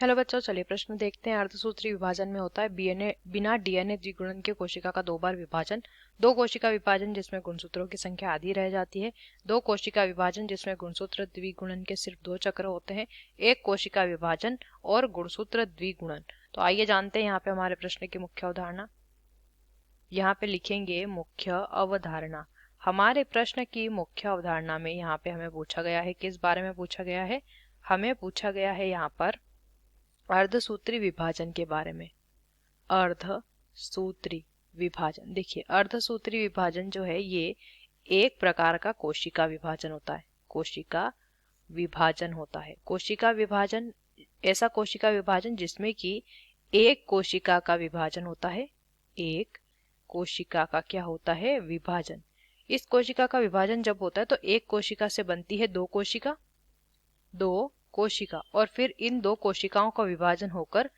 Hello बच्चों, चलिए प्रश्न देखते हैं। अर्धसूत्री विभाजन में होता है बिना डीएनए द्विगुणन के कोशिका का 2 बार विभाजन। 2 कोशिका विभाजन जिसमें गुणसूत्रों की संख्या आधी रह जाती है। 2 कोशिका विभाजन जिसमें गुणसूत्र द्विगुणन के सिर्फ 2 चक्र होते हैं। 1 कोशिका विभाजन और गुणसूत्र द्विगुणन। तो आइए जानते हैं यहाँ पे हमारे प्रश्न की मुख्य अवधारणा। यहाँ पे लिखेंगे मुख्य अवधारणा। हमारे प्रश्न की मुख्य अवधारणा में यहाँ पे हमें पूछा गया है, किस बारे में पूछा गया है? हमें पूछा गया है यहाँ पर अर्धसूत्री विभाजन के बारे में। अर्धसूत्री विभाजन, देखिए अर्धसूत्री विभाजन जो है ये एक प्रकार का कोशिका विभाजन होता है। कोशिका विभाजन होता है। कोशिका विभाजन, ऐसा कोशिका विभाजन जिसमें कि एक कोशिका का विभाजन होता है। एक कोशिका का क्या होता है? विभाजन। इस कोशिका का विभाजन जब होता है तो एक कोशिका से बनती है 2 कोशिका, 2 कोशिका, और फिर इन 2 कोशिकाओं का विभाजन होकर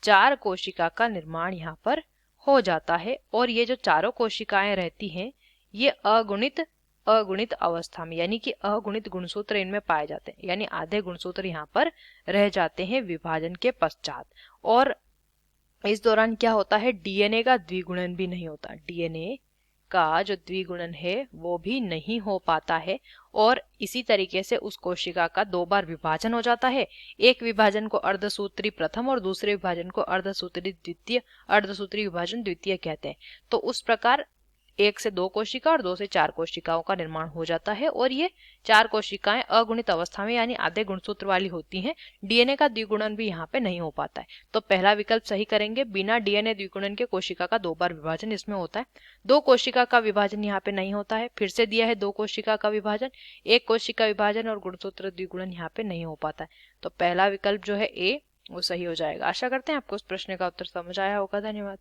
4 कोशिका का निर्माण यहाँ पर हो जाता है। और ये जो चारों कोशिकाएं रहती हैं ये अगुणित अवस्था में, यानी कि अगुणित गुणसूत्र इनमें पाए जाते हैं, यानी आधे गुणसूत्र यहाँ पर रह जाते हैं विभाजन के पश्चात। और इस दौरान क्या होता है? डीएनए का द्विगुणन भी नहीं होता। डीएनए का जो द्विगुणन है वो भी नहीं हो पाता है। और इसी तरीके से उस कोशिका का 2 बार विभाजन हो जाता है। एक विभाजन को अर्धसूत्री प्रथम और दूसरे विभाजन को अर्धसूत्री विभाजन द्वितीय कहते हैं। तो उस प्रकार 1 से 2 कोशिका और 2 से 4 कोशिकाओं का निर्माण हो जाता है। और ये 4 कोशिकाएं अगुणित अवस्था में यानी आधे गुणसूत्र वाली होती हैं। डीएनए का द्विगुणन भी यहाँ पे नहीं हो पाता है। तो पहला विकल्प सही करेंगे। बिना डीएनए द्विगुणन के कोशिका का 2 बार विभाजन इसमें होता है। 2 कोशिका का विभाजन यहाँ पे नहीं होता है। फिर से दिया है 2 कोशिका का विभाजन, 1 कोशिका विभाजन और गुणसूत्र द्विगुणन यहाँ पे नहीं हो पाता है। तो पहला विकल्प जो है ए वो सही हो जाएगा। आशा करते हैं आपको उस प्रश्न का उत्तर समझ आया होगा। धन्यवाद।